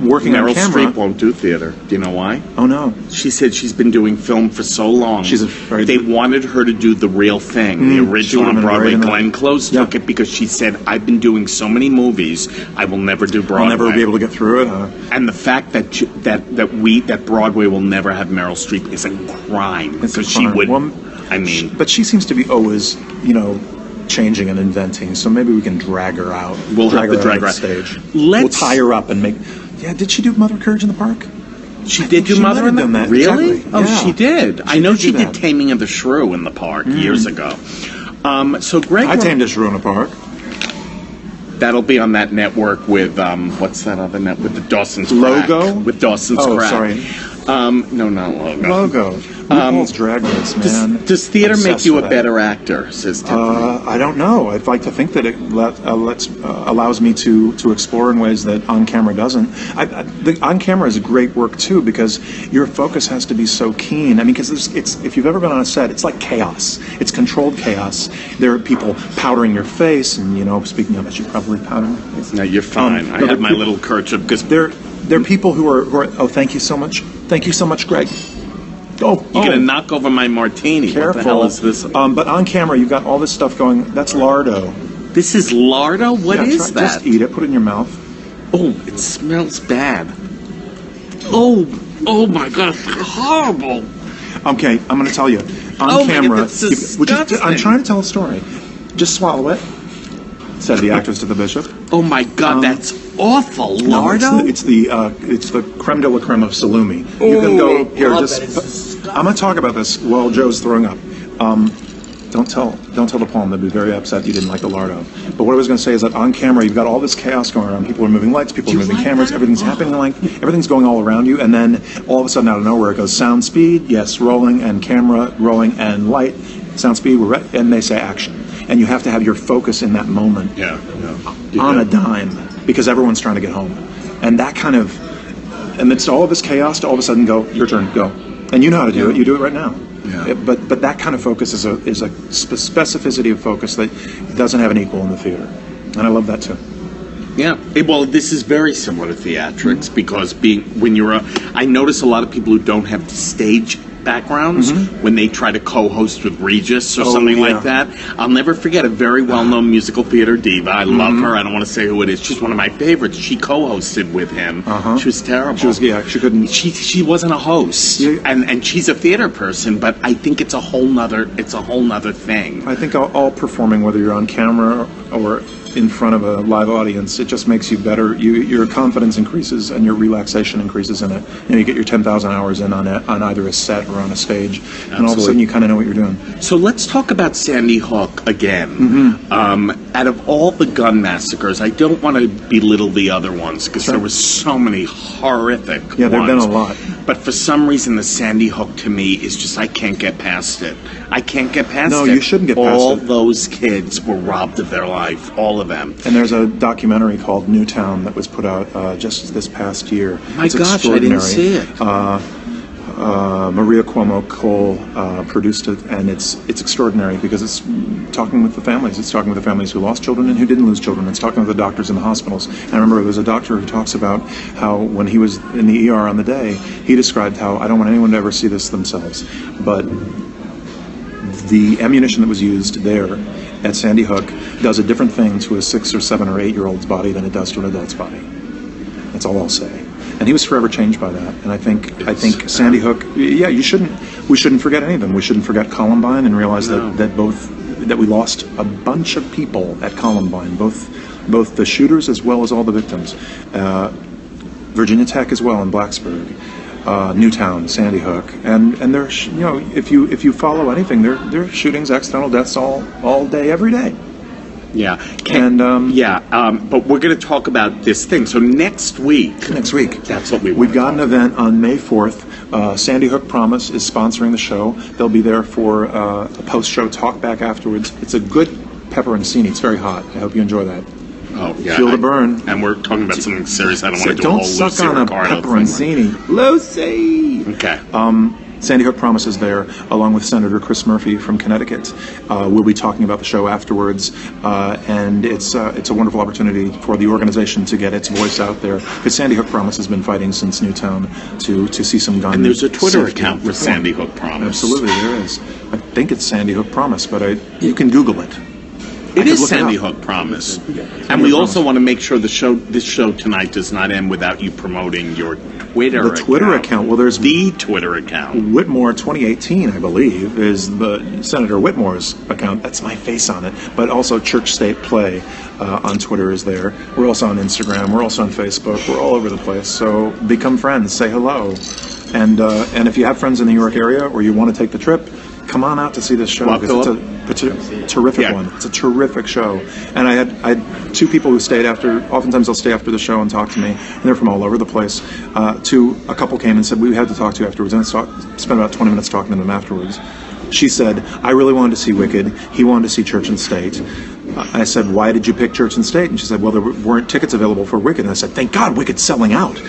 working Meryl on camera, Streep won't do theater. Do you know why? oh no, She said she's been doing film for so long. She's afraid. They wanted her to do the real thing, the she original would've on been Broadway. great in that. Glenn Close took Yeah. it because she said, I've been doing so many movies, I will never do Broadway. I'll never be able to get through it. And the fact that that Broadway will never have Meryl Streep is a crime. It's a Because she crime. would, Well, I mean, But she seems to be always, changing and inventing. So maybe we can drag her out. We'll have to out drag on her stage. out. We'll tie her up and make. Yeah, did she do Mother Courage in the Park? she I did think do she Mother might in have the done that. Really? Exactly. Oh, Yeah. she did. I know did she do did that. Taming of the Shrew in the park years ago. So Greg, I tamed a shrew in a park. that'll be on that network with what's that other net with the Dawson's Crack. Logo? With Dawson's Oh, Crack. sorry. No, not Logo. Logo. RuPaul's Drag Race, man. Does theater make Obsessed you a with that. better actor? Says Tiffany. I don't know. I'd like to think that it allows me to explore in ways that on camera doesn't. The on camera is great work too because your focus has to be so keen. I mean, because if you've ever been on a set, it's like chaos. It's controlled chaos. There are people powdering your face, and speaking of it, you probably powder my face. No, you're fine. I have my little kerchief because There are people who are. Oh, thank you so much. Thank you so much, Greg. Oh, you're gonna knock over my martini. Careful. What the hell is this? But on camera, you've got all this stuff going. That's lardo. This is lardo. What is Yeah, that? Just eat it. Put it in your mouth. Oh, it smells bad. Oh my God, it's horrible. Okay, I'm going to tell you. On Oh my God, camera, that's disgusting. I'm trying to tell a story. Just swallow it, said the actress to the bishop. Oh my God, that's awful. No, Lardo. it's the creme de la creme of salumi. You can go here. God, Just that is disgusting. I'm going to talk about this while Joe's throwing up. Don't tell the Palm. They'd be very upset you didn't like the lardo. But what I was going to say is that on camera, you've got all this chaos going around. People are moving lights, people are moving like cameras, that? everything's happening, everything's going all around you, and then all of a sudden, out of nowhere, it goes sound speed, yes, rolling, and camera, rolling, and light, sound speed, we're ready, and they say action. And you have to have your focus in that moment Yeah. on a dime because everyone's trying to get home. And that kind of, amidst all of this chaos, to all of a sudden go, your turn, go. And you know how to do it. You do it right now. Yeah. But that kind of focus is a specificity of focus that doesn't have an equal in the theater, and I love that too. Yeah. Well, this is very similar to theatrics because I notice a lot of people who don't have stage backgrounds when they try to co-host with Regis or something like that. I'll never forget a very well-known musical theater diva. I love her. I don't want to say who it is. She's one of my favorites. She co-hosted with him. She was terrible. She couldn't. She wasn't a host, and she's a theater person. But I think it's a whole nother thing. I think all performing, whether you're on camera or in front of a live audience, it just makes you better. Your confidence increases and your relaxation increases in it. You get your 10,000 hours in on either a set or on a stage, and all of a sudden you kind of know what you're doing. So let's talk about Sandy Hook again. Out of all the gun massacres, I don't want to belittle the other ones because there were so many horrific ones. Yeah, there have been a lot. But for some reason, the Sandy Hook to me is just, I can't get past it. I can't get past it. No, you shouldn't get past it. All those kids were robbed of their life, all of them. And there's a documentary called Newtown that was put out just this past year. My gosh, I didn't see it. Maria Cuomo Cole produced it, and it's extraordinary because it's talking with the families. It's talking with the families who lost children and who didn't lose children. It's talking with the doctors in the hospitals. And I remember there's a doctor who talks about how when he was in the ER on the day, he described how, I don't want anyone to ever see this themselves, but the ammunition that was used there at Sandy Hook does a different thing to a 6 or 7 or 8-year-old's body than it does to an adult's body. That's all I'll say. And he was forever changed by that. And I think Sandy Hook, we shouldn't forget any of them. We shouldn't forget Columbine and realize that we lost a bunch of people at Columbine, both the shooters as well as all the victims. Virginia Tech as well in Blacksburg. Newtown, Sandy Hook, and there's if you follow anything, there are shootings, accidental deaths all day, every day. Yeah, but we're going to talk about this thing. So next week, that's what we've got an event on May 4th. Sandy Hook Promise is sponsoring the show. They'll be there for a post-show talk back afterwards. It's a good pepperoncini. It's very hot. I hope you enjoy that. Oh, yeah. Feel the burn. And we're talking about something serious. I don't want to do a Don't whole suck Lucy on a Ricardo pepperoncini. Lucy! Okay. Sandy Hook Promise is there, along with Senator Chris Murphy from Connecticut. We'll be talking about the show afterwards, and it's a wonderful opportunity for the organization to get its voice out there, because Sandy Hook Promise has been fighting since Newtown to see some gun. And there's a Twitter account for Sandy Hook Promise. Absolutely, there is. I think it's Sandy Hook Promise, but you can Google it. It is Sandy Hook Promise. And we also want to make sure this show tonight does not end without you promoting your Twitter account. The Twitter account. Well, there's the Twitter account. Whitmore 2018, I believe, is the Senator Whitmore's account. That's my face on it. But also Church State Play on Twitter is there. We're also on Instagram. We're also on Facebook. We're all over the place. So become friends. Say hello. And if you have friends in the New York area or you want to take the trip, come on out to see this show, because it's a terrific one. It's a terrific show. And I had 2 people who stayed after. Oftentimes they'll stay after the show and talk to me, and they're from all over the place. A couple came and said, we had to talk to you afterwards, and I spent about 20 minutes talking to them afterwards. She said, I really wanted to see Wicked. He wanted to see Church and State. I said, why did you pick Church and State? And she said, well, there weren't tickets available for Wicked. And I said, thank God, Wicked's selling out.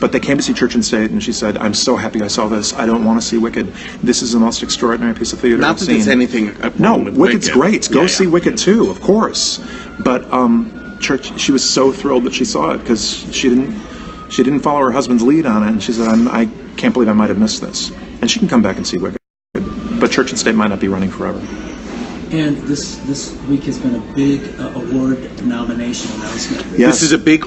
But they came to see Church and State, and she said, I'm so happy I saw this. I don't want to see Wicked. This is the most extraordinary piece of theater I've seen. Not that there's anything wrong with Wicked's Wicked. great. Go see Wicked too, of course. But Church, she was so thrilled that she saw it, because she didn't follow her husband's lead on it, and she said, I can't believe I might have missed this. And she can come back and see Wicked. But Church and State might not be running forever. And this week has been a big award nomination announcement. Yes. This is a big,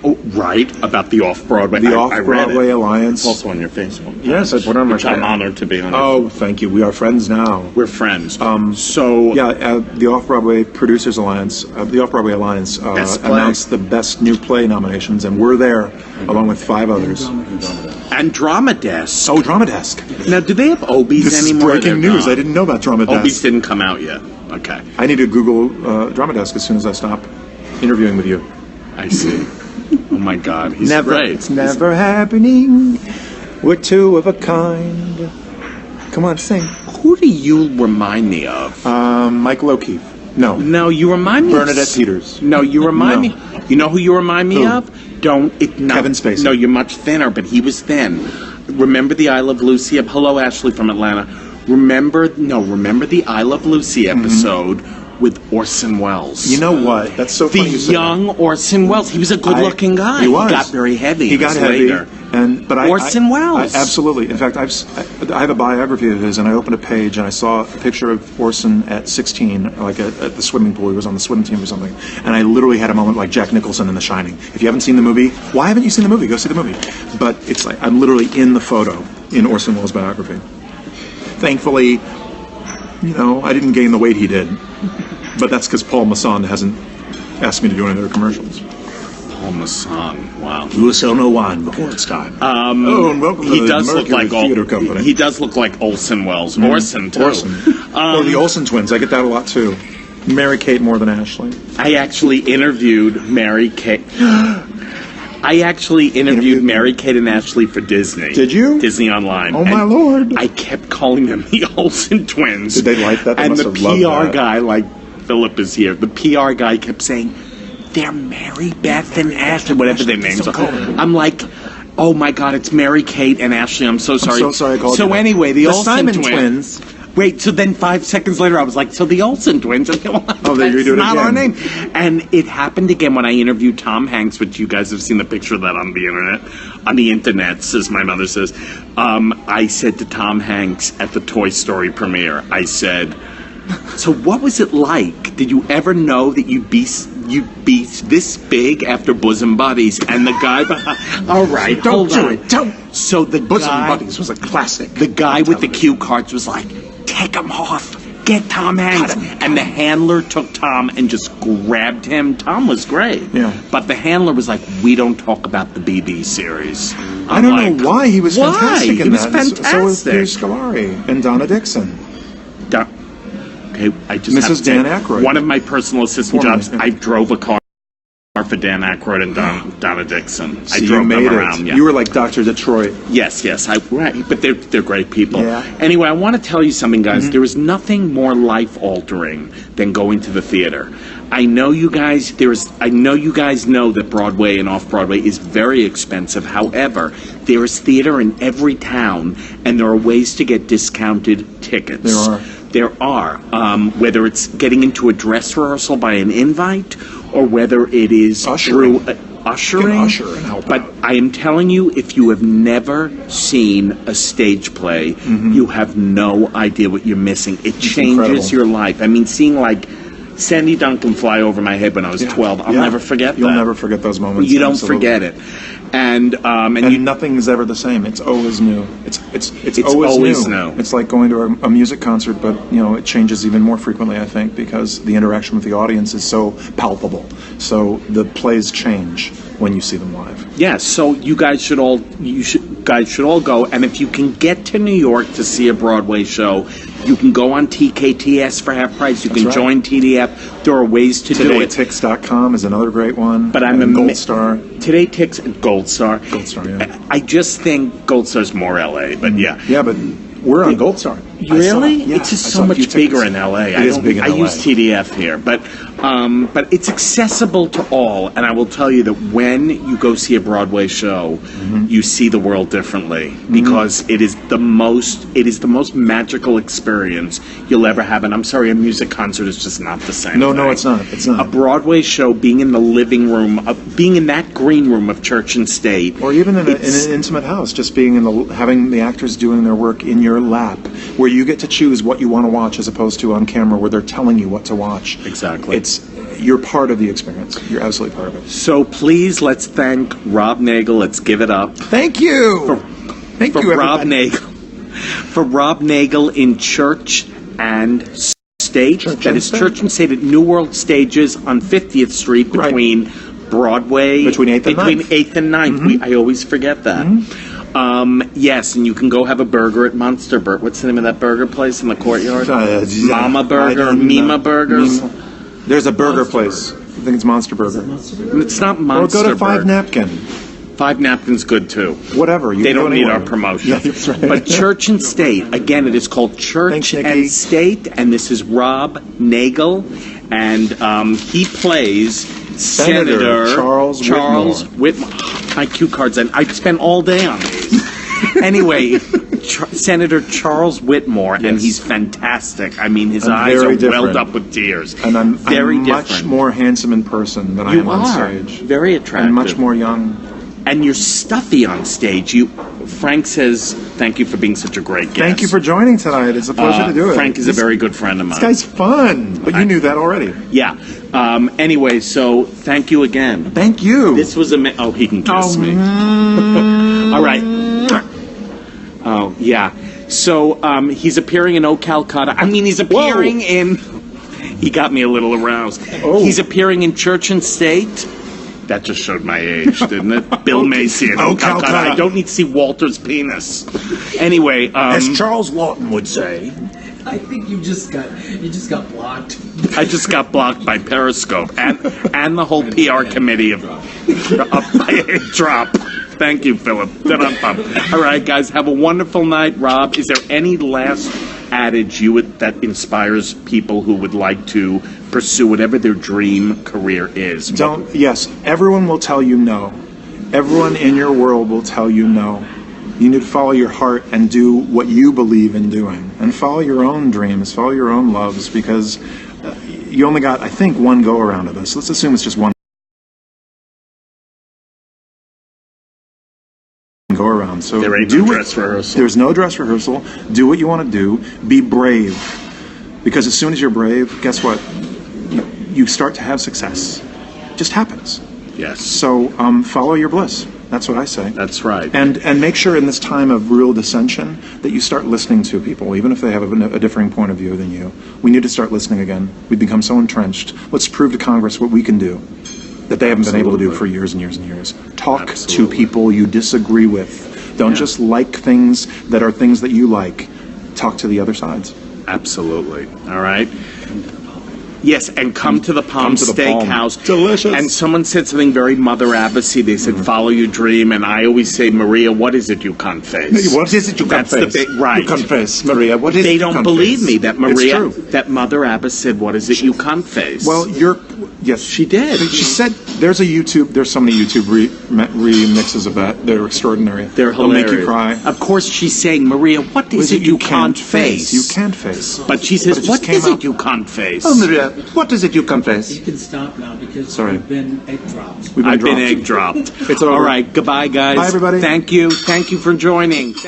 about the Off-Broadway. The Off-Broadway Alliance. It's also on your Facebook. Yes, I put on my Which I'm honored to be on. Oh, thank you. We are friends now. We're friends. The Off-Broadway Producers Alliance, the Off-Broadway Alliance announced the Best New Play nominations, and we're there, along with 5 others. And Drama Desk. Oh, Drama Desk. Now, do they have Obies this anymore? This is breaking news. I didn't know about Drama Desk. Obies didn't come out yet. Okay. I need to Google Drama Desk as soon as I stop interviewing with you. I see. Oh my God, he's great. It's never happening. We're 2 of a kind. Come on, sing. Who do you remind me of? Michael O'Keefe. No, you remind me Bernadette Peters. No, you remind me. You know who you remind me of? Kevin Spacey. No, you're much thinner, but he was thin. Remember the I Love Lucy? Hello, Ashley from Atlanta. Remember the I Love Lucy episode with Orson Welles. You know what? That's so The funny you say young that. Orson Welles. He was a good-looking guy. He was. He got very heavy. He got heavy. Later. But Orson Welles. Absolutely. In fact, I have a biography of his, and I opened a page and I saw a picture of Orson at 16, like at the swimming pool. He was on the swim team or something. And I literally had a moment like Jack Nicholson in The Shining. If you haven't seen the movie, why haven't you seen the movie? Go see the movie. But it's like I'm literally in the photo in Orson Welles' biography. Thankfully, I didn't gain the weight he did. But that's because Paul Masson hasn't asked me to do any of their commercials. Paul Masson, wow. You will sell no wine before it's time. And welcome to the Mercury Theater Company. He does look like Olsen Welles. Orson, too. Orson. Or the Olsen twins. I get that a lot, too. Mary-Kate more than Ashley. I actually interviewed Mary-Kate. I actually interviewed Mary-Kate and Ashley for Disney. Did you? Disney Online. Oh, my Lord. I kept calling them the Olsen twins. Did they like that? They and must the have loved PR that. guy, like Philip is here, the PR guy kept saying, they're Mary Beth and Ashley, whatever their names are. I'm like, oh my God, it's Mary-Kate and Ashley. I'm so sorry. I'm so sorry I called you So that. anyway, the Olsen Simon twins. Wait, so then 5 seconds later, I was like, so the Olsen twins. And they were like, Oh, they that's redo it not our again. name. And it happened again when I interviewed Tom Hanks, which you guys have seen the picture of that on the internet, as my mother says. I said to Tom Hanks at the Toy Story premiere, I said, so what was it like? Did you ever know that you'd be this big after Bosom Buddies? And the guy behind, all right, Don't hold do on. it. Don't. So the Bosom guy, Buddies was a classic. the guy with the cue cards was like, take him off. Get Tom Hanks. And the handler took Tom and just grabbed him. Tom was great. Yeah. But the handler was like, we don't talk about the BB series. I don't know why he was fantastic in He was that. fantastic. So was Peter Scolari and Donna Dixon. Okay, I just Mrs. have to Dan say, Aykroyd. one of my personal assistant Formerly, jobs, yeah. I drove a car for Dan Aykroyd and Donna Dixon. So I you drove made them it. around. Yeah. You were like Dr. Detroit. Yes, right, but they're great people. Yeah. Anyway, I want to tell you something, guys. There is nothing more life-altering than going to the theater. I know you guys know that Broadway and off-Broadway is very expensive. However, there is theater in every town, and there are ways to get discounted tickets. There are. Whether it's getting into a dress rehearsal by an invite, or whether it is Ushering. through ushering. Usher and help But out. I am telling you, if you have never seen a stage play, you have no idea what you're missing. It changes incredible. your life. I mean, seeing like Sandy Duncan fly over my head when I was 12, I'll never forget that. You'll never forget those moments. You don't Absolutely. forget it. And And nothing is ever the same. It's always new. It's always new. It's like going to a music concert, but it changes even more frequently, I think, because the interaction with the audience is so palpable. So the plays change when you see them live. yes, so you guys should all go. And if you can get to New York to see a Broadway show, you can go on TKTS for half price. You can right. join TDF. There are ways to do it. TodayTix.com is another great one. But I'm and a Gold Star. Today Tix Gold Star. Gold Star, yeah. I just think Gold Star's more LA, but yeah. Yeah, but we're on Gold Star. Really? Yeah, it's just I so saw a much few bigger tickets. in LA. It is big in I LA. use TDF here, but it's accessible to all. And I will tell you that when you go see a Broadway show, you see the world differently because it is the most magical experience you'll ever have. And I'm sorry, a music concert is just not the same. No, thing. it's not. It's not. A Broadway show, being in the living room, being in that green room of Church and State, Or even in an intimate house, just being having the actors doing their work in your lap, where you get to choose what you want to watch as opposed to on camera where they're telling you what to watch. Exactly. You're part of the experience. You're absolutely part of it. So please, let's thank Rob Nagle. Let's give it up Thank you. Thank for you, Rob everybody. Nagle. For Rob Nagle in Church and State. Church That and is State. Church and State at New World Stages on 50th Street Right. between Broadway. Between 8th and 9th. 8th and 9th. I always forget that. Yes, and you can go have a burger at Monster Burger. What's the name of that burger place in the courtyard? Mama Burger, Mima Burgers. There's a burger Monster place. I think it's Monster Burger. It's not Or Monster go to Five Burger. Napkin. Five Napkins good too. Whatever. You They can go don't need our anywhere. promotion. Yeah, that's right. But Church and State, again, it is called Church Thanks, Nikki. and State, and this is Rob Nagle, and he plays Senator Charles Whitmore. My cue cards, and I spent all day on these. Anyway, Senator Charles Whitmore, and Yes. he's fantastic. I mean, his I'm eyes very are welled different. up with tears. And I'm very much different. more handsome in person than I You am on are stage. very attractive, And much more young. And you're stuffy on stage. Frank says, "Thank you for being such a great guest." Thank you for joining tonight. It's a pleasure to do it. Frank is a very good friend of mine. This guy's fun. But you knew that already. Yeah. Anyway, so thank you again. Thank you. This was oh, he can kiss me. All right. Oh, yeah. So he's appearing in Oh Calcutta. I mean, he's appearing in... He got me a little aroused. Oh. He's appearing in Church and State. That just showed my age, didn't it? Bill Macy in Oh Calcutta. I don't need to see Walter's penis. Anyway, As Charles Lawton would say. I think you just got blocked. I just got blocked by Periscope and the whole PR committee of by Drop. Thank you, Philip. All right, guys, have a wonderful night. Rob, is there any last adage that inspires people who would like to pursue whatever their dream career is? Yes, everyone will tell you no. Everyone in your world will tell you no. You need to follow your heart and do what you believe in doing. And follow your own dreams, follow your own loves, because you only got, I think, one go-around of this. Let's assume it's just one go-around. So There ain't no dress rehearsal. There's no dress rehearsal. Do what you want to do. Be brave. Because as soon as you're brave, guess what? You start to have success. It just happens. Yes. So follow your bliss. That's what I say. That's right. And make sure in this time of real dissension that you start listening to people, even if they have a differing point of view than you. We need to start listening again. We've become so entrenched. Let's prove to Congress what we can do that they haven't been able to do for years and years and years. Talk to people you disagree with. Don't just like things that are things that you like. Talk to the other sides. Absolutely. All right. Yes, and come to the Palm to the Palm. Steakhouse. Delicious. And someone said something very Mother Abbey. They said, follow your dream. And I always say, Maria, what is it you can't face? What is it you can't That's face? the big, right. You can't face, Maria. What is it They you don't can't believe face? me that Maria, It's true. that Mother Abbey said, what is it you can't face? Well, yes, She did. She said there's so many YouTube remixes of that. They're extraordinary. They're They'll hilarious. make you cry. Of course, she's saying, Maria, what is it you can't face? You can't face. But she But says, it just what came is it out. you can't face? Oh, Maria, what is it you can't face? You can stop now because Sorry. we've been egg dropped. We've I've been dropped. egg dropped. It's over. All right, goodbye, guys. Bye, everybody. Thank you for joining.